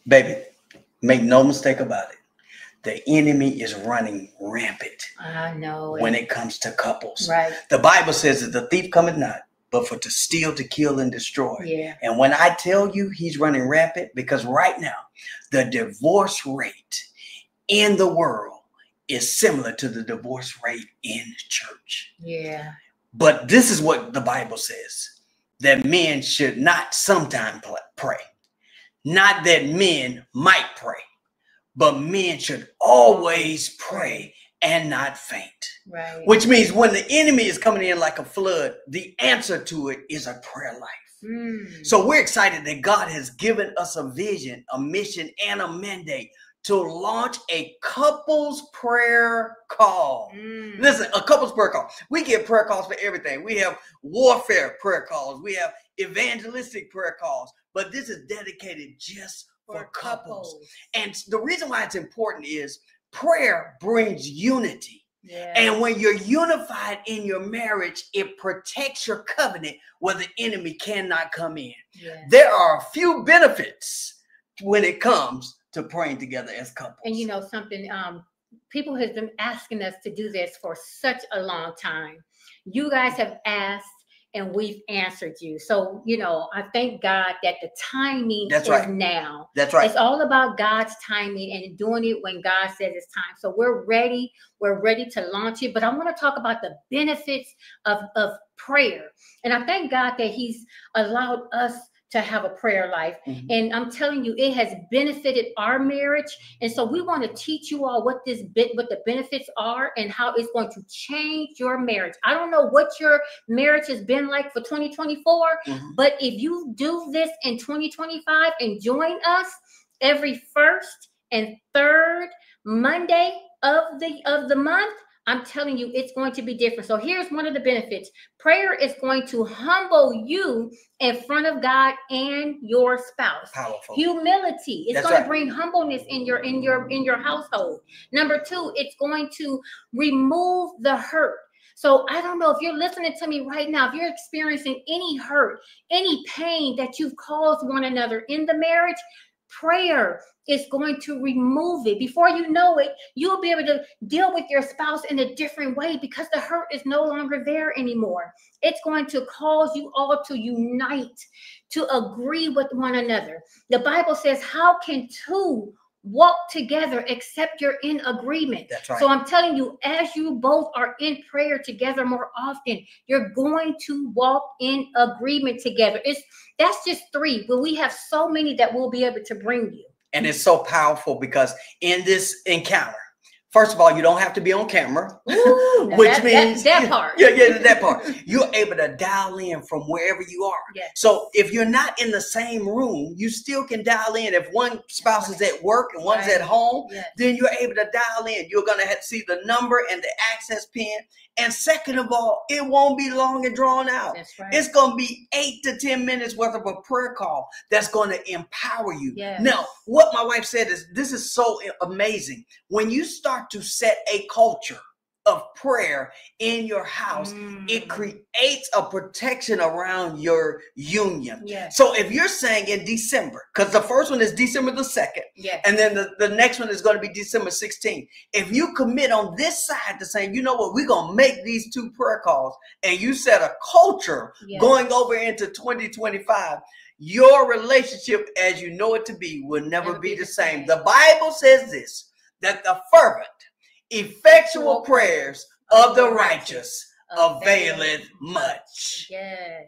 Baby, make no mistake about it. The enemy is running rampant. I know when it comes to couples. Right. The Bible says that the thief cometh not, but for to steal, to kill, and destroy. Yeah. And when I tell you he's running rampant, because right now, the divorce rate in the world is similar to the divorce rate in church. Yeah. But this is what the Bible says, that men should not sometime pray. Not that men might pray, but men should always pray and not faint. Right. Which means when the enemy is coming in like a flood, the answer to it is a prayer life. So we're excited that God has given us a vision, a mission, and a mandate to launch a couples prayer call. Listen, a couples prayer call. We get prayer calls for everything. We have warfare prayer calls. We have evangelistic prayer calls. But this is dedicated just for couples. And the reason why it's important is prayer brings unity. Yeah. And when you're unified in your marriage, it protects your covenant where the enemy cannot come in. Yeah. There are a few benefits when it comes to praying together as couples. And you know something, people have been asking us to do this for such a long time. You guys have asked and we've answered you. So, you know, I thank God that the timing is now. That's right. It's all about God's timing and doing it when God says it's time. So we're ready. We're ready to launch it. But I want to talk about the benefits of prayer. And I thank God that he's allowed us to have a prayer life. And I'm telling you, it has benefited our marriage. And so we want to teach you all what the benefits are and how it's going to change your marriage. I don't know what your marriage has been like for 2024, but if you do this in 2025 and join us every first and third Monday of the month, I'm telling you, it's going to be different. So here's one of the benefits. Prayer is going to humble you in front of God and your spouse. Powerful. Humility. It's going to bring humbleness in your household. Number two, it's going to remove the hurt. So I don't know if you're listening to me right now, if you're experiencing any hurt, any pain that you've caused one another in the marriage, prayer is going to remove it. Before you know it, you'll be able to deal with your spouse in a different way because the hurt is no longer there anymore. It's going to cause you all to unite, to agree with one another. The Bible says, how can two walk together except you're in agreement? That's right. So I'm telling you, as you both are in prayer together more often, you're going to walk in agreement together. That's just three, but we have so many that we'll be able to bring you. And it's so powerful because in this encounter, first of all, you don't have to be on camera, which means that part. Yeah, that part. You're able to dial in from wherever you are. Yes. So if you're not in the same room, you still can dial in. If one spouse is at work and one's at home, then you're able to dial in. You're going to have to see the number and the access pin. And second of all, it won't be long and drawn out. That's right. It's going to be 8 to 10 minutes worth of a prayer call that's going to empower you. Yes. Now, what my wife said is, this is so amazing. When you start to set a culture of prayer in your house, it creates a protection around your union. Yes. So if you're saying in December, because the first one is December the 2nd, and then the next one is going to be December 16th. If you commit on this side to saying, you know what, we're going to make these 2 prayer calls, and you set a culture going over into 2025, your relationship as you know it to be will never be the same. The Bible says this, that the fervent, effectual prayers of the righteous availeth much. Yes.